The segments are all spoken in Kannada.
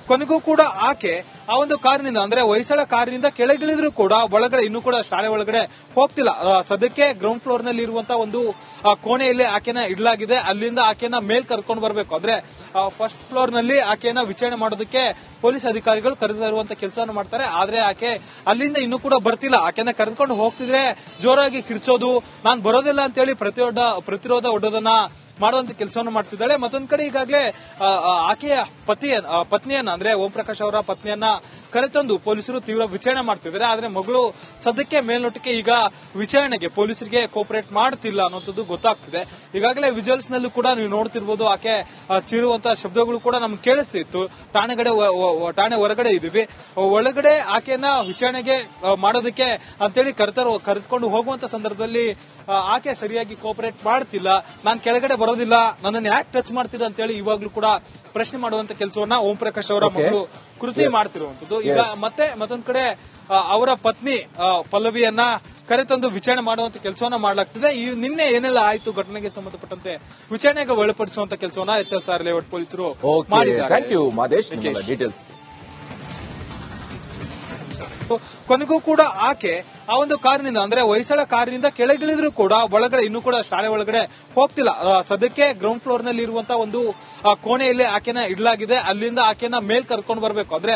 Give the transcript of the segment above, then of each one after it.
ಕೊನೆಗೂ ಕೂಡ ಆಕೆ ಆ ಒಂದು ಕಾರಿನಿಂದ ಅಂದ್ರೆ ಹೊಯ್ಸಳ ಕಾರಿನಿಂದ ಕೆಳಗಿಳಿದ್ರು ಕೂಡ ಒಳಗಡೆ ಇನ್ನೂ ಕೂಡ ಶಾಲೆ ಒಳಗಡೆ ಹೋಗ್ತಿಲ್ಲ. ಸದ್ಯಕ್ಕೆ ಗ್ರೌಂಡ್ ಫ್ಲೋರ್ ನಲ್ಲಿ ಇರುವಂತಹ ಒಂದು ಕೋಣೆಯಲ್ಲಿ ಆಕೆನ ಇಡಲಾಗಿದೆ. ಅಲ್ಲಿಂದ ಆಕೆನ ಮೇಲ್ ಕರ್ಕೊಂಡು ಬರಬೇಕು. ಅಂದ್ರೆ ಫಸ್ಟ್ ಫ್ಲೋರ್ ನಲ್ಲಿ ಆಕೆನ ವಿಚಾರಣೆ ಮಾಡೋದಕ್ಕೆ ಪೊಲೀಸ್ ಅಧಿಕಾರಿಗಳು ಕರೆದಿರುವಂತ ಕೆಲಸವನ್ನು ಮಾಡ್ತಾರೆ. ಆದ್ರೆ ಆಕೆ ಅಲ್ಲಿಂದ ಇನ್ನೂ ಕೂಡ ಬರ್ತಿಲ್ಲ. ಆಕೆನ ಕರೆದುಕೊಂಡು ಹೋಗ್ತಿದ್ರೆ ಜೋರಾಗಿ ಕಿರ್ಚೋದು, ನಾನ್ ಬರೋದಿಲ್ಲ ಅಂತ ಹೇಳಿ ಪ್ರತಿರೋಧ ಒಡ್ಡೋದನ್ನ ಮಾಡುವಂತ ಕೆಲಸವನ್ನು ಮಾಡ್ತಿದ್ದಾಳೆ. ಮತ್ತೊಂದ್ ಕಡೆ ಈಗಾಗಲೇ ಆಕೆಯ ಪತ್ನಿಯನ್ನ ಅಂದ್ರೆ ಓಂ ಪ್ರಕಾಶ್ ಅವರ ಪತ್ನಿಯನ್ನ ಕರೆತಂದು ಪೊಲೀಸರು ತೀವ್ರ ವಿಚಾರಣೆ ಮಾಡ್ತಿದ್ದಾರೆ. ಆದ್ರೆ ಮಗಳು ಸದ್ಯಕ್ಕೆ ಮೇಲ್ನೋಟಕ್ಕೆ ಈಗ ವಿಚಾರಣೆಗೆ ಪೊಲೀಸರಿಗೆ ಕೋಪರೇಟ್ ಮಾಡ್ತಿಲ್ಲ ಅನ್ನೋದು ಗೊತ್ತಾಗ್ತಿದೆ. ಈಗಾಗಲೇ ವಿಜುವಲ್ಸ್ ನಲ್ಲೂ ಕೂಡ ನೀವು ನೋಡ್ತಿರ್ಬೋದು, ಆಕೆ ಚೀರುವಂತಹ ಶಬ್ದಗಳು ಕೂಡ ನಮ್ಗೆ ಕೇಳಿಸ್ತಿತ್ತು. ಠಾಣೆ ಹೊರಗಡೆ ಇದೀವಿ, ಒಳಗಡೆ ಆಕೆಯನ್ನ ವಿಚಾರಣೆಗೆ ಮಾಡೋದಕ್ಕೆ ಅಂತೇಳಿ ಕರೆದುಕೊಂಡು ಹೋಗುವಂತ ಸಂದರ್ಭದಲ್ಲಿ ಆಕೆ ಸರಿಯಾಗಿ ಕೋಪರೇಟ್ ಮಾಡ್ತಿಲ್ಲ. ನಾನ್ ಕೆಳಗಡೆ ಬರೋದಿಲ್ಲ, ನನ್ನನ್ನು ಯಾಕೆ ಟಚ್ ಮಾಡ್ತೀರಾ ಅಂತ ಹೇಳಿ ಇವಾಗ್ಲೂ ಕೂಡ ಪ್ರಶ್ನೆ ಮಾಡುವಂತ ಕೆಲಸವನ್ನ ಓಂ ಪ್ರಕಾಶ್ ಅವರ ಮಗಳು ಕೃತಿ ಮಾಡ್ತಿರುವಂತದ್ದು. ಈಗ ಮತ್ತೊಂದ್ ಕಡೆ ಅವರ ಪತ್ನಿ ಪಲ್ಲವಿಯನ್ನ ಕರೆತಂದು ವಿಚಾರಣೆ ಮಾಡುವಂತ ಕೆಲಸವನ್ನ ಮಾಡಲಾಗ್ತಿದೆ. ನಿನ್ನೆ ಏನೆಲ್ಲ ಆಯ್ತು ಘಟನೆಗೆ ಸಂಬಂಧಪಟ್ಟಂತೆ ವಿಚಾರಣೆಗೆ ಒಳಪಡಿಸುವಂತ ಕೆಲಸವನ್ನ HSR ಲೇಔಟ್ ಪೊಲೀಸರು ಮಾಡಿದ್ದಾರೆ. ಕೊನೆಗೂ ಕೂಡ ಆಕೆ ಆ ಒಂದು ಕಾರಿನಿಂದ ಅಂದ್ರೆ ಹೊಯ್ಸಳ ಕಾರಿನಿಂದ ಕೆಳಗಿಳಿದ್ರು ಕೂಡ ಒಳಗಡೆ ಇನ್ನೂ ಕೂಡ ಶಾಲೆ ಒಳಗಡೆ ಹೋಗ್ತಿಲ್ಲ. ಸದ್ಯಕ್ಕೆ ಗ್ರೌಂಡ್ ಫ್ಲೋರ್ ನಲ್ಲಿ ಇರುವಂತಹ ಒಂದು ಕೋಣೆಯಲ್ಲಿ ಆಕೆನ ಇಡಲಾಗಿದೆ. ಅಲ್ಲಿಂದ ಆಕೆನ ಮೇಲ್ ಕರ್ಕೊಂಡು ಬರಬೇಕು. ಅಂದ್ರೆ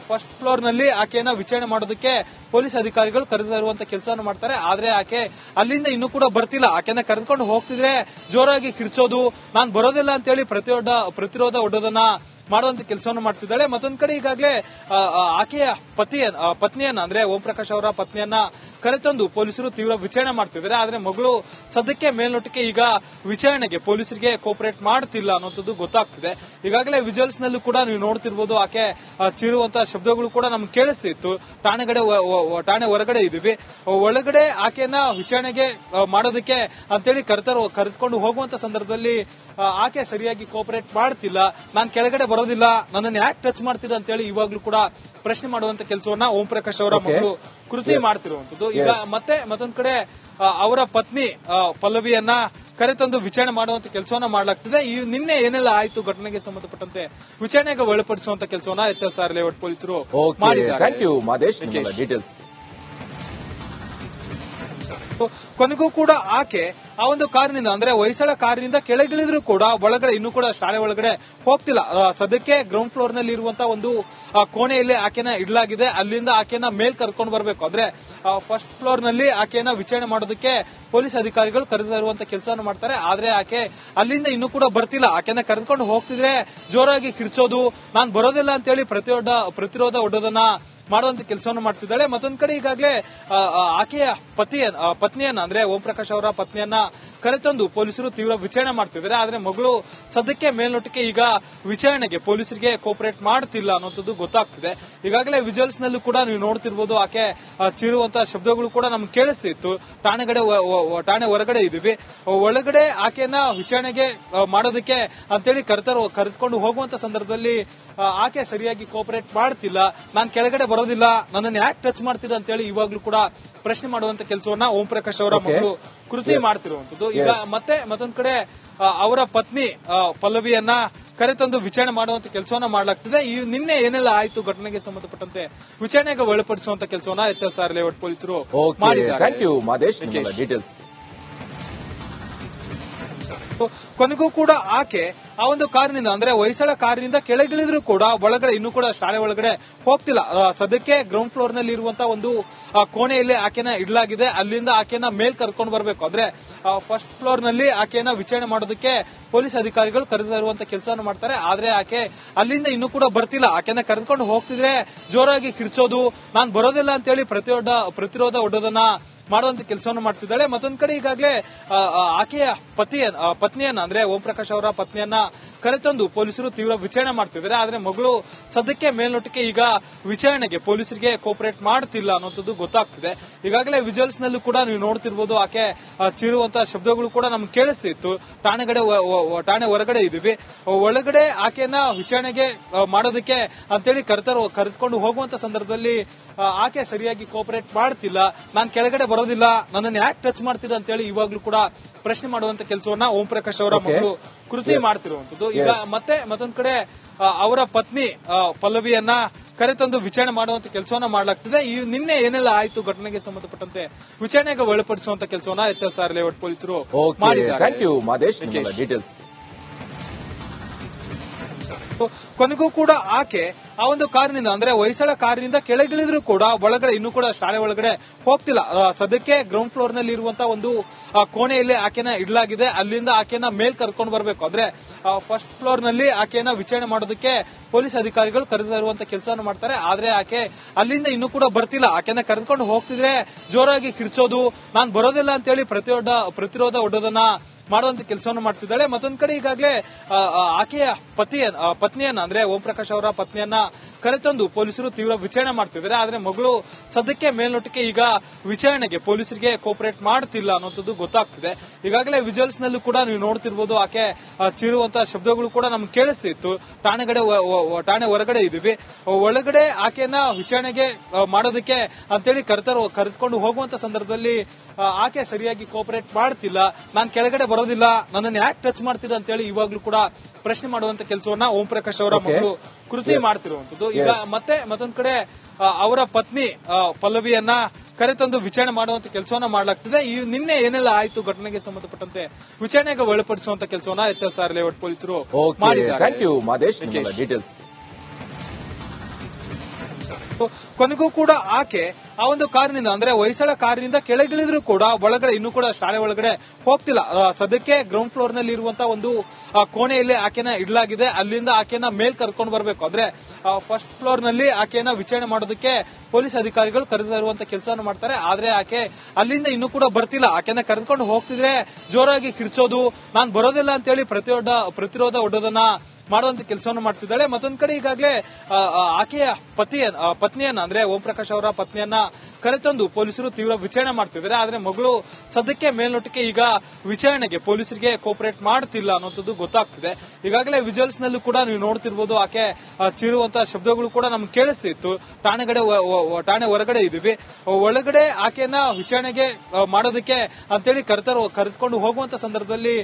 ಫಸ್ಟ್ ಫ್ಲೋರ್ ನಲ್ಲಿ ಆಕೆನ ವಿಚಾರಣೆ ಮಾಡೋದಕ್ಕೆ ಪೊಲೀಸ್ ಅಧಿಕಾರಿಗಳು ಕರೆದಿರುವಂತ ಕೆಲಸವನ್ನು ಮಾಡ್ತಾರೆ. ಆದ್ರೆ ಆಕೆ ಅಲ್ಲಿಂದ ಇನ್ನೂ ಕೂಡ ಬರ್ತಿಲ್ಲ. ಆಕೆನ ಕರೆದುಕೊಂಡು ಹೋಗ್ತಿದ್ರೆ ಜೋರಾಗಿ ಕಿರ್ಚೋದು, ನಾನ್ ಬರೋದಿಲ್ಲ ಅಂತ ಹೇಳಿ ಪ್ರತಿರೋಧ ಒಡ್ಡೋದನ್ನ ಮಾಡುವಂತ ಕೆಲಸವನ್ನು ಮಾಡ್ತಿದ್ದಾಳೆ. ಮತ್ತೊಂದ್ ಕಡೆ ಈಗಾಗಲೇ ಆಕೆಯ ಪತ್ನಿಯನ್ನ ಅಂದ್ರೆ ಓಂ ಪ್ರಕಾಶ್ ಅವರ ಪತ್ನಿಯನ್ನ ಕರೆತಂದು ಪೊಲೀಸರು ತೀವ್ರ ವಿಚಾರಣೆ ಮಾಡ್ತಿದ್ದಾರೆ. ಆದ್ರೆ ಮಗಳು ಸದ್ಯಕ್ಕೆ ಮೇಲ್ನೋಟಕ್ಕೆ ಈಗ ವಿಚಾರಣೆಗೆ ಪೊಲೀಸರಿಗೆ ಕೋಪರೇಟ್ ಮಾಡ್ತಿಲ್ಲ ಅನ್ನೋದು ಗೊತ್ತಾಗ್ತಿದೆ. ಈಗಾಗಲೇ ವಿಜುವಲ್ಸ್ ನಲ್ಲೂ ಕೂಡ ನೀವು ನೋಡ್ತಿರ್ಬೋದು, ಆಕೆ ಚೀರುವಂತಹ ಶಬ್ದಗಳು ಕೂಡ ನಮ್ಗೆ ಕೇಳಿಸ್ತಿತ್ತು. ಠಾಣೆ ಹೊರಗಡೆ ಇದೀವಿ, ಒಳಗಡೆ ಆಕೆಯನ್ನ ವಿಚಾರಣೆಗೆ ಮಾಡೋದಕ್ಕೆ ಅಂತೇಳಿ ಕರೆದುಕೊಂಡು ಹೋಗುವಂತ ಸಂದರ್ಭದಲ್ಲಿ ಆಕೆ ಸರಿಯಾಗಿ ಕೋಪರೇಟ್ ಮಾಡ್ತಿಲ್ಲ. ನಾನ್ ಕೆಳಗಡೆ ಬರೋದಿಲ್ಲ, ನನ್ನನ್ನು ಯಾಕೆ ಟಚ್ ಮಾಡ್ತೀರಾ ಅಂತ ಹೇಳಿ ಇವಾಗ್ಲೂ ಕೂಡ ಪ್ರಶ್ನೆ ಮಾಡುವಂತ ಕೆಲಸವನ್ನ ಓಂ ಪ್ರಕಾಶ್ ಅವರ ಮಗಳು ಕೃತಿ ಮಾಡ್ತಿರುವಂತದ್ದು. ಈಗ ಮತ್ತೊಂದ್ ಕಡೆ ಅವರ ಪತ್ನಿ ಪಲ್ಲವಿಯನ್ನ ಕರೆತಂದು ವಿಚಾರಣೆ ಮಾಡುವಂತ ಕೆಲಸವನ್ನ ಮಾಡಲಾಗ್ತಿದೆ. ನಿನ್ನೆ ಏನೆಲ್ಲ ಆಯ್ತು ಘಟನೆಗೆ ಸಂಬಂಧಪಟ್ಟಂತೆ ವಿಚಾರಣೆಗೆ ಒಳಪಡಿಸುವಂತ ಕೆಲಸವನ್ನ HSR ಲೇಔಟ್ ಪೊಲೀಸರು ಮಾಡಿದ್ದಾರೆ. ಕೊನೆಗೂ ಕೂಡ ಆಕೆ ಆ ಒಂದು ಕಾರಿನಿಂದ ಅಂದ್ರೆ ಹೊಯ್ಸಳ ಕಾರಿನಿಂದ ಕೆಳಗಿಳಿದ್ರು ಕೂಡ ಒಳಗಡೆ ಇನ್ನೂ ಕೂಡ ಶಾಲೆ ಒಳಗಡೆ ಹೋಗ್ತಿಲ್ಲ. ಸದ್ಯಕ್ಕೆ ಗ್ರೌಂಡ್ ಫ್ಲೋರ್ ನಲ್ಲಿ ಇರುವಂತಹ ಒಂದು ಕೋಣೆಯಲ್ಲಿ ಆಕೆನ ಇಡಲಾಗಿದೆ. ಅಲ್ಲಿಂದ ಆಕೆನ ಮೇಲ್ ಕರ್ಕೊಂಡು ಬರಬೇಕು. ಅಂದ್ರೆ ಫಸ್ಟ್ ಫ್ಲೋರ್ ನಲ್ಲಿ ಆಕೆಯನ್ನ ವಿಚಾರಣೆ ಮಾಡೋದಕ್ಕೆ ಪೊಲೀಸ್ ಅಧಿಕಾರಿಗಳು ಕರೆದಿರುವಂತ ಕೆಲಸವನ್ನು ಮಾಡ್ತಾರೆ. ಆದ್ರೆ ಆಕೆ ಅಲ್ಲಿಂದ ಇನ್ನೂ ಕೂಡ ಬರ್ತಿಲ್ಲ. ಆಕೆನ ಕರೆದುಕೊಂಡು ಹೋಗ್ತಿದ್ರೆ ಜೋರಾಗಿ ಕಿರ್ಚೋದು, ನಾನ್ ಬರೋದಿಲ್ಲ ಅಂತ ಹೇಳಿ ಪ್ರತಿರೋಧ ಒಡ್ಡೋದನ್ನ ಮಾಡುವಂತ ಕೆಲಸವನ್ನು ಮಾಡ್ತಿದ್ದಾಳೆ. ಮತ್ತೊಂದ್ ಕಡೆ ಈಗಾಗಲೇ ಆಕೆಯ ಪತ್ನಿಯನ್ನ ಅಂದ್ರೆ ಓಂ ಪ್ರಕಾಶ್ ಅವರ ಪತ್ನಿಯನ್ನ ಕರೆತಂದು ಪೊಲೀಸರು ತೀವ್ರ ವಿಚಾರಣೆ ಮಾಡ್ತಿದ್ದಾರೆ. ಆದ್ರೆ ಮಗಳು ಸದ್ಯಕ್ಕೆ ಮೇಲ್ನೋಟಕ್ಕೆ ಈಗ ವಿಚಾರಣೆಗೆ ಪೊಲೀಸರಿಗೆ ಕೋಪರೇಟ್ ಮಾಡ್ತಿಲ್ಲ ಅನ್ನೋದು ಗೊತ್ತಾಗ್ತಿದೆ. ಈಗಾಗಲೇ ವಿಜುವಲ್ಸ್ ನಲ್ಲೂ ಕೂಡ ನೀವು ನೋಡ್ತಿರ್ಬೋದು, ಆಕೆ ಚೀರುವಂತಹ ಶಬ್ದಗಳು ಕೂಡ ನಮ್ಗೆ ಕೇಳಿಸ್ತಿತ್ತು. ಠಾಣೆ ಹೊರಗಡೆ ಇದೀವಿ, ಒಳಗಡೆ ಆಕೆಯನ್ನ ವಿಚಾರಣೆಗೆ ಮಾಡೋದಕ್ಕೆ ಅಂತೇಳಿ ಕರೆದುಕೊಂಡು ಹೋಗುವಂತ ಸಂದರ್ಭದಲ್ಲಿ ಆಕೆ ಸರಿಯಾಗಿ ಕೋಪರೇಟ್ ಮಾಡ್ತಿಲ್ಲ. ನಾನ್ ಕೆಳಗಡೆ ಬರೋದಿಲ್ಲ, ನನ್ನನ್ನು ಯಾಕೆ ಟಚ್ ಮಾಡ್ತೀರಾ ಅಂತ ಹೇಳಿ ಇವಾಗ್ಲೂ ಕೂಡ ಪ್ರಶ್ನೆ ಮಾಡುವಂತ ಕೆಲಸವನ್ನ ಓಂ ಪ್ರಕಾಶ್ ಅವರ ಮಗಳು ಕೃತಿ ಮಾಡ್ತಿರುವಂತದ್ದು. ಈಗ ಮತ್ತೊಂದ್ ಕಡೆ ಅವರ ಪತ್ನಿ ಪಲ್ಲವಿಯನ್ನ ಕರೆತಂದು ವಿಚಾರಣೆ ಮಾಡುವಂತ ಕೆಲಸವನ್ನ ಮಾಡಲಾಗ್ತಿದೆ. ನಿನ್ನೆ ಏನೆಲ್ಲ ಆಯ್ತು ಘಟನೆಗೆ ಸಂಬಂಧಪಟ್ಟಂತೆ ವಿಚಾರಣೆಗೆ ಒಳಪಡಿಸುವಂತ ಕೆಲಸವನ್ನ HSR ಲೇಔಟ್ ಪೊಲೀಸರು ಮಾಡಿದ್ದಾರೆ. ಕೊನೆಗೂ ಕೂಡ ಆಕೆ ಆ ಒಂದು ಕಾರಿನಿಂದ ಅಂದ್ರೆ ಹೊಯ್ಸಳ ಕಾರಿನಿಂದ ಕೆಳಗಿಳಿದ್ರು ಕೂಡ ಒಳಗಡೆ ಇನ್ನೂ ಕೂಡ ಶಾಲೆ ಒಳಗಡೆ ಹೋಗ್ತಿಲ್ಲ. ಸದ್ಯಕ್ಕೆ ಗ್ರೌಂಡ್ ಫ್ಲೋರ್ ನಲ್ಲಿ ಇರುವಂತಹ ಒಂದು ಕೋಣೆಯಲ್ಲಿ ಆಕೆನ ಇಡಲಾಗಿದೆ. ಅಲ್ಲಿಂದ ಆಕೆನ ಮೇಲ್ ಕರ್ಕೊಂಡು ಬರಬೇಕು. ಅಂದ್ರೆ ಫಸ್ಟ್ ಫ್ಲೋರ್ ನಲ್ಲಿ ಆಕೆಯನ್ನ ವಿಚಾರಣೆ ಮಾಡೋದಕ್ಕೆ ಪೊಲೀಸ್ ಅಧಿಕಾರಿಗಳು ಕರೆದಿರುವಂತ ಕೆಲಸವನ್ನು ಮಾಡ್ತಾರೆ. ಆದ್ರೆ ಆಕೆ ಅಲ್ಲಿಂದ ಇನ್ನೂ ಕೂಡ ಬರ್ತಿಲ್ಲ. ಆಕೆನ ಕರೆದುಕೊಂಡು ಹೋಗ್ತಿದ್ರೆ ಜೋರಾಗಿ ಕಿರ್ಚೋದು, ನಾನ್ ಬರೋದಿಲ್ಲ ಅಂತ ಹೇಳಿ ಪ್ರತಿರೋಧ ಒಡ್ಡೋದನ್ನ ಮಾಡುವಂತ ಕೆಲಸವನ್ನು ಮಾಡ್ತಿದ್ದಾಳೆ. ಮತ್ತೊಂದ್ ಕಡೆ ಈಗಾಗಲೇ ಆಕೆಯ ಪತ್ನಿಯನ್ನ ಅಂದ್ರೆ ಓಂ ಪ್ರಕಾಶ್ ಅವರ ಪತ್ನಿಯನ್ನ ಕರೆತಂದು ಪೊಲೀಸರು ತೀವ್ರ ವಿಚಾರಣೆ ಮಾಡ್ತಿದ್ದಾರೆ. ಆದ್ರೆ ಮಗಳು ಸದ್ಯಕ್ಕೆ ಮೇಲ್ನೋಟಕ್ಕೆ ಈಗ ವಿಚಾರಣೆಗೆ ಪೊಲೀಸರಿಗೆ ಕೋಪರೇಟ್ ಮಾಡ್ತಿಲ್ಲ ಅನ್ನೋದು ಗೊತ್ತಾಗ್ತಿದೆ. ಈಗಾಗಲೇ ವಿಜುವಲ್ಸ್ ನಲ್ಲೂ ಕೂಡ ನೀವು ನೋಡ್ತಿರ್ಬೋದು, ಆಕೆ ಚೀರುವಂತಹ ಶಬ್ದಗಳು ಕೂಡ ನಮ್ಗೆ ಕೇಳಿಸ್ತಿತ್ತು. ಠಾಣೆ ಹೊರಗಡೆ ಇದೀವಿ, ಒಳಗಡೆ ಆಕೆಯನ್ನ ವಿಚಾರಣೆಗೆ ಮಾಡೋದಕ್ಕೆ ಅಂತೇಳಿ ಕರೆದುಕೊಂಡು ಹೋಗುವಂತ ಸಂದರ್ಭದಲ್ಲಿ ಆಕೆ ಸರಿಯಾಗಿ ಕೋಪರೇಟ್ ಮಾಡ್ತಿಲ್ಲ. ನಾನ್ ಕೆಳಗಡೆ ಬರೋದಿಲ್ಲ, ನನ್ನನ್ನು ಯಾಕೆ ಟಚ್ ಮಾಡ್ತೀರಾ ಅಂತ ಹೇಳಿ ಇವಾಗ್ಲೂ ಕೂಡ ಪ್ರಶ್ನೆ ಮಾಡುವಂತ ಕೆಲಸವನ್ನ ಓಂ ಪ್ರಕಾಶ್ ಅವರ ಮಗಳು ಕೃತಿ ಮಾಡ್ತಿರುವಂತದ್ದು. ಈಗ ಮತ್ತೊಂದ್ ಕಡೆ ಅವರ ಪತ್ನಿ ಪಲ್ಲವಿಯನ್ನ ಕರೆತಂದು ವಿಚಾರಣೆ ಮಾಡುವಂತ ಕೆಲಸವನ್ನ ಮಾಡಲಾಗ್ತಿದೆ. ನಿನ್ನೆ ಏನೆಲ್ಲ ಆಯ್ತು ಘಟನೆಗೆ ಸಂಬಂಧಪಟ್ಟಂತೆ ವಿಚಾರಣೆಗೆ ಒಳಪಡಿಸುವಂತ ಕೆಲಸವನ್ನ HSR ಲೇಔಟ್ ಪೊಲೀಸರು ಮಾಡಿದ್ದಾರೆ. ಕೊನೆಗೂ ಕೂಡ ಆಕೆ ಆ ಒಂದು ಕಾರಿನಿಂದ ಅಂದ್ರೆ ಹೊಯ್ಸಳ ಕಾರಿನಿಂದ ಕೆಳಗಿಳಿದ್ರು ಕೂಡ ಒಳಗಡೆ ಇನ್ನೂ ಕೂಡ ಶಾಲೆ ಒಳಗಡೆ ಹೋಗ್ತಿಲ್ಲ. ಸದ್ಯಕ್ಕೆ ಗ್ರೌಂಡ್ ಫ್ಲೋರ್ ನಲ್ಲಿ ಇರುವಂತಹ ಒಂದು ಕೋಣೆಯಲ್ಲಿ ಆಕೆನ ಇಡಲಾಗಿದೆ. ಅಲ್ಲಿಂದ ಆಕೆನ ಮೇಲ್ ಕರ್ಕೊಂಡು ಬರಬೇಕು. ಅಂದ್ರೆ ಫಸ್ಟ್ ಫ್ಲೋರ್ ನಲ್ಲಿ ಆಕೆನ ವಿಚಾರಣೆ ಮಾಡೋದಕ್ಕೆ ಪೊಲೀಸ್ ಅಧಿಕಾರಿಗಳು ಕರೆದಿರುವಂತ ಕೆಲಸವನ್ನು ಮಾಡ್ತಾರೆ. ಆದ್ರೆ ಆಕೆ ಅಲ್ಲಿಂದ ಇನ್ನೂ ಕೂಡ ಬರ್ತಿಲ್ಲ. ಆಕೆನ ಕರೆದುಕೊಂಡು ಹೋಗ್ತಿದ್ರೆ ಜೋರಾಗಿ ಕಿರ್ಚೋದು, ನಾನ್ ಬರೋದಿಲ್ಲ ಅಂತ ಹೇಳಿ ಪ್ರತಿರೋಧ ಒಡ್ಡೋದನ್ನ ಮಾಡುವಂತ ಕೆಲಸವನ್ನು ಮಾಡ್ತಿದ್ದಾಳೆ. ಮತ್ತೊಂದ್ ಕಡೆ ಈಗಾಗಲೇ ಆಕೆಯ ಪತ್ನಿಯನ್ನ ಅಂದ್ರೆ ಓಂ ಪ್ರಕಾಶ್ ಅವರ ಪತ್ನಿಯನ್ನ ಕರೆತಂದು ಪೊಲೀಸರು ತೀವ್ರ ವಿಚಾರಣೆ ಮಾಡ್ತಿದ್ದಾರೆ. ಆದ್ರೆ ಮಗಳು ಸದ್ಯಕ್ಕೆ ಮೇಲ್ನೋಟಕ್ಕೆ ಈಗ ವಿಚಾರಣೆಗೆ ಪೊಲೀಸರಿಗೆ ಕೋಪರೇಟ್ ಮಾಡ್ತಿಲ್ಲ ಅನ್ನೋದು ಗೊತ್ತಾಗ್ತಿದೆ. ಈಗಾಗಲೇ ವಿಜುವಲ್ಸ್ ನಲ್ಲೂ ಕೂಡ ನೀವು ನೋಡ್ತಿರ್ಬೋದು, ಆಕೆ ಚೀರುವಂತಹ ಶಬ್ದಗಳು ಕೂಡ ನಮ್ಗೆ ಕೇಳಿಸ್ತಿತ್ತು. ಠಾಣೆ ಹೊರಗಡೆ ಇದೀವಿ, ಒಳಗಡೆ ಆಕೆಯನ್ನ ವಿಚಾರಣೆಗೆ ಮಾಡೋದಕ್ಕೆ ಅಂತೇಳಿ ಕರೆದುಕೊಂಡು ಹೋಗುವಂತ ಸಂದರ್ಭದಲ್ಲಿ ಆಕೆ ಸರಿಯಾಗಿ ಕೋಪರೇಟ್ ಮಾಡ್ತಿಲ್ಲ. ನಾನ್ ಕೆಳಗಡೆ ಬರೋದಿಲ್ಲ, ನನ್ನನ್ನು ಯಾಕೆ ಟಚ್ ಮಾಡ್ತೀರಾ ಅಂತ ಹೇಳಿ ಇವಾಗ್ಲೂ ಕೂಡ ಪ್ರಶ್ನೆ ಮಾಡುವಂತ ಕೆಲಸವನ್ನ ಓಂ ಪ್ರಕಾಶ್ ಅವರ ಮಗಳು ಕೃತಿ ಮಾಡ್ತಿರುವಂತದ್ದು. ಈಗ ಮತ್ತೊಂದ್ ಕಡೆ ಅವರ ಪತ್ನಿ ಪಲ್ಲವಿಯನ್ನ ಕರೆತಂದು ವಿಚಾರಣೆ ಮಾಡುವಂತ ಕೆಲಸವನ್ನ ಮಾಡಲಾಗ್ತಿದೆ. ನಿನ್ನೆ ಏನೆಲ್ಲ ಆಯ್ತು ಘಟನೆಗೆ ಸಂಬಂಧಪಟ್ಟಂತೆ ವಿಚಾರಣೆಗೆ ಒಳಪಡಿಸುವಂತ ಕೆಲಸವನ್ನ HSR ಲೇಔಟ್ ಪೊಲೀಸರು ಮಾಡಿದ್ದಾರೆ. ಕೊನೆಗೂ ಕೂಡ ಆಕೆ ಆ ಒಂದು ಕಾರಿನಿಂದ ಅಂದ್ರೆ ಹೊಯ್ಸಳ ಕಾರಿನಿಂದ ಕೆಳಗಿಳಿದ್ರು ಕೂಡ ಒಳಗಡೆ ಇನ್ನೂ ಕೂಡ ಶಾಲೆ ಒಳಗಡೆ ಹೋಗ್ತಿಲ್ಲ. ಸದ್ಯಕ್ಕೆ ಗ್ರೌಂಡ್ ಫ್ಲೋರ್ ನಲ್ಲಿ ಇರುವಂತಹ ಒಂದು ಕೋಣೆಯಲ್ಲಿ ಆಕೆನ ಇಡಲಾಗಿದೆ. ಅಲ್ಲಿಂದ ಆಕೆನ ಮೇಲ್ ಕರ್ಕೊಂಡು ಬರಬೇಕು. ಅಂದ್ರೆ ಫಸ್ಟ್ ಫ್ಲೋರ್ ನಲ್ಲಿ ಆಕೆನ ವಿಚಾರಣೆ ಮಾಡೋದಕ್ಕೆ ಪೊಲೀಸ್ ಅಧಿಕಾರಿಗಳು ಕರೆದಿರುವಂತ ಕೆಲಸವನ್ನು ಮಾಡ್ತಾರೆ. ಆದ್ರೆ ಆಕೆ ಅಲ್ಲಿಂದ ಇನ್ನೂ ಕೂಡ ಬರ್ತಿಲ್ಲ. ಆಕೆನ ಕರೆದುಕೊಂಡು ಹೋಗ್ತಿದ್ರೆ ಜೋರಾಗಿ ಕಿರ್ಚೋದು, ನಾನ್ ಬರೋದಿಲ್ಲ ಅಂತ ಹೇಳಿ ಪ್ರತಿರೋಧ ಒಡ್ಡೋದನ್ನ ಮಾಡುವಂತ ಕೆಲಸವನ್ನು ಮಾಡ್ತಿದ್ದಾಳೆ. ಮತ್ತೊಂದ್ ಕಡೆ ಈಗಾಗಲೇ ಆಕೆಯ ಪತ್ನಿಯನ್ನ ಅಂದ್ರೆ ಓಂ ಪ್ರಕಾಶ್ ಅವರ ಪತ್ನಿಯನ್ನ ಕರೆತಂದು ಪೊಲೀಸರು ತೀವ್ರ ವಿಚಾರಣೆ ಮಾಡ್ತಿದ್ದಾರೆ. ಆದ್ರೆ ಮಗಳು ಸದ್ಯಕ್ಕೆ ಮೇಲ್ನೋಟಕ್ಕೆ ಈಗ ವಿಚಾರಣೆಗೆ ಪೊಲೀಸರಿಗೆ ಕೋಪರೇಟ್ ಮಾಡ್ತಿಲ್ಲ ಅನ್ನೋದು ಗೊತ್ತಾಗ್ತಿದೆ. ಈಗಾಗಲೇ ವಿಜುವಲ್ಸ್ ನಲ್ಲೂ ಕೂಡ ನೀವು ನೋಡ್ತಿರ್ಬೋದು, ಆಕೆ ಚೀರುವಂತಹ ಶಬ್ದಗಳು ಕೂಡ ನಮ್ಗೆ ಕೇಳಿಸ್ತಿತ್ತು. ಠಾಣೆ ಹೊರಗಡೆ ಇದೀವಿ, ಒಳಗಡೆ ಆಕೆಯನ್ನ ವಿಚಾರಣೆಗೆ ಮಾಡೋದಕ್ಕೆ ಅಂತೇಳಿ ಕರೆದುಕೊಂಡು ಹೋಗುವಂತ ಸಂದರ್ಭದಲ್ಲಿ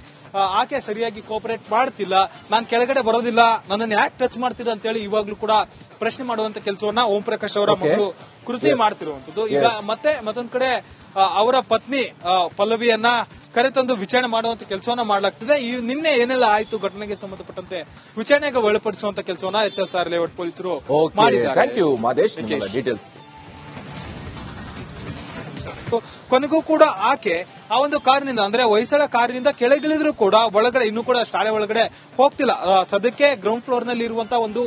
ಆಕೆ ಸರಿಯಾಗಿ ಕೋಪರೇಟ್ ಮಾಡ್ತಿಲ್ಲ. ನಾನ್ ಕೆಳಗಡೆ ಬರೋದಿಲ್ಲ, ನನ್ನನ್ನು ಯಾಕೆ ಟಚ್ ಮಾಡ್ತೀರಾ ಅಂತ ಹೇಳಿ ಇವಾಗ್ಲೂ ಕೂಡ ಪ್ರಶ್ನೆ ಮಾಡುವಂತ ಕೆಲಸವನ್ನ ಓಂ ಪ್ರಕಾಶ್ ಅವರ ಮಗಳು ಕೃತಿ ಮಾಡ್ತಿರುವಂತದ್ದು. ಈಗ ಮತ್ತೊಂದ್ ಕಡೆ ಅವರ ಪತ್ನಿ ಪಲ್ಲವಿಯನ್ನ ಕರೆತಂದು ವಿಚಾರಣೆ ಮಾಡುವಂತ ಕೆಲಸವನ್ನ ಮಾಡಲಾಗ್ತಿದೆ. ನಿನ್ನೆ ಏನೆಲ್ಲ ಆಯ್ತು ಘಟನೆಗೆ ಸಂಬಂಧಪಟ್ಟಂತೆ ವಿಚಾರಣೆಗೆ ಒಳಪಡಿಸುವಂತ ಕೆಲಸವನ್ನ HSR ಲೇಔಟ್ ಪೊಲೀಸರು ಮಾಡಿದ್ದಾರೆ. ಕೊನೆಗೂ ಕೂಡ ಆಕೆ ಆ ಒಂದು ಕಾರಿನಿಂದ ಅಂದ್ರೆ ಹೊಯ್ಸಳ ಕಾರಿನಿಂದ ಕೆಳಗಿಳಿದ್ರು ಕೂಡ ಒಳಗಡೆ ಇನ್ನೂ ಕೂಡ ಶಾಲೆ ಒಳಗಡೆ ಹೋಗ್ತಿಲ್ಲ. ಸದ್ಯಕ್ಕೆ ಗ್ರೌಂಡ್ ಫ್ಲೋರ್ ನಲ್ಲಿ ಇರುವಂತಹ ಒಂದು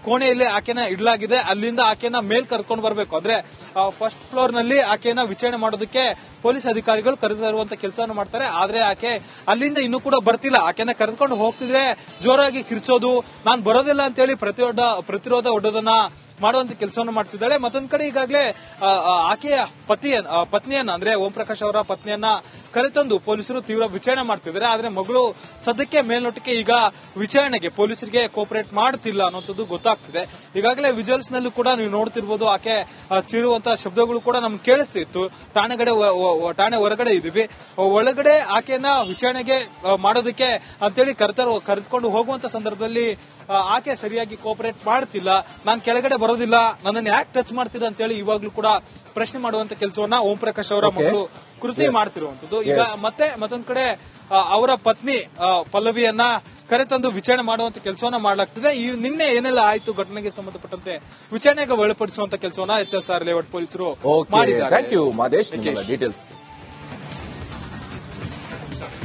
ಕೋಣೆಯಲ್ಲಿ ಆಕೆನ ಇಡಲಾಗಿದೆ. ಅಲ್ಲಿಂದ ಆಕೆನ ಮೇಲ್ ಕರ್ಕೊಂಡು ಬರಬೇಕು. ಅಂದ್ರೆ ಫಸ್ಟ್ ಫ್ಲೋರ್ ನಲ್ಲಿ ಆಕೆನ ವಿಚಾರಣೆ ಮಾಡೋದಕ್ಕೆ ಪೊಲೀಸ್ ಅಧಿಕಾರಿಗಳು ಕರೆದಿರುವಂತ ಕೆಲಸವನ್ನು ಮಾಡ್ತಾರೆ. ಆದ್ರೆ ಆಕೆ ಅಲ್ಲಿಂದ ಇನ್ನೂ ಕೂಡ ಬರ್ತಿಲ್ಲ. ಆಕೆನ ಕರೆದುಕೊಂಡು ಹೋಗ್ತಿದ್ರೆ ಜೋರಾಗಿ ಕಿರ್ಚೋದು, ನಾನ್ ಬರೋದಿಲ್ಲ ಅಂತ ಹೇಳಿ ಪ್ರತಿರೋಧ ಒಡ್ಡೋದನ್ನ ಮಾಡುವಂತ ಕೆಲಸವನ್ನು ಮಾಡ್ತಿದ್ದಾಳೆ. ಮತ್ತೊಂದ್ ಕಡೆ ಈಗಾಗಲೇ ಆಕೆಯ ಪತ್ನಿಯನ್ನ ಅಂದ್ರೆ ಓಂ ಪ್ರಕಾಶ್ ಅವರ ಪತ್ನಿಯನ್ನ ಕರೆತಂದು ಪೊಲೀಸರು ತೀವ್ರ ವಿಚಾರಣೆ ಮಾಡ್ತಿದ್ದಾರೆ. ಆದ್ರೆ ಮಗಳು ಸದ್ಯಕ್ಕೆ ಮೇಲ್ನೋಟಕ್ಕೆ ಈಗ ವಿಚಾರಣೆಗೆ ಪೊಲೀಸರಿಗೆ ಕೋಪರೇಟ್ ಮಾಡ್ತಿಲ್ಲ ಅನ್ನೋದು ಗೊತ್ತಾಗ್ತಿದೆ. ಈಗಾಗಲೇ ವಿಜುವಲ್ಸ್ ನಲ್ಲೂ ಕೂಡ ನೀವು ನೋಡ್ತಿರ್ಬೋದು, ಆಕೆ ಚೀರುವಂತಹ ಶಬ್ದಗಳು ಕೂಡ ನಮ್ಗೆ ಕೇಳಿಸ್ತಿತ್ತು. ಠಾಣೆ ಹೊರಗಡೆ ಇದೀವಿ, ಒಳಗಡೆ ಆಕೆನ ವಿಚಾರಣೆಗೆ ಮಾಡೋದಕ್ಕೆ ಅಂತೇಳಿ ಕರೆದುಕೊಂಡು ಹೋಗುವಂತ ಸಂದರ್ಭದಲ್ಲಿ ಆಕೆ ಸರಿಯಾಗಿ ಕೋಪರೇಟ್ ಮಾಡ್ತಿಲ್ಲ. ನಾನ್ ಕೆಳಗಡೆ ಬರೋದಿಲ್ಲ, ನನ್ನನ್ನು ಯಾಕೆ ಟಚ್ ಮಾಡ್ತೀರಾ ಅಂತ ಹೇಳಿ ಇವಾಗ್ಲೂ ಕೂಡ ಪ್ರಶ್ನೆ ಮಾಡುವಂತ ಕೆಲಸವನ್ನ ಓಂ ಪ್ರಕಾಶ್ ಅವರ ಮಗಳು ಕೃತಿ ಮಾಡ್ತಿರುವಂತದ್ದು. ಈಗ ಮತ್ತೊಂದ್ ಕಡೆ ಅವರ ಪತ್ನಿ ಪಲ್ಲವಿಯನ್ನ ಕರೆತಂದು ವಿಚಾರಣೆ ಮಾಡುವಂತ ಕೆಲಸವನ್ನ ಮಾಡಲಾಗ್ತಿದೆ. ನಿನ್ನೆ ಏನೆಲ್ಲ ಆಯ್ತು ಘಟನೆಗೆ ಸಂಬಂಧಪಟ್ಟಂತೆ ವಿಚಾರಣೆಗೆ ಒಳಪಡಿಸುವಂತ ಕೆಲಸವನ್ನ HSR ಲೇಔಟ್ ಪೊಲೀಸರು ಮಾಡಿದ್ದಾರೆ.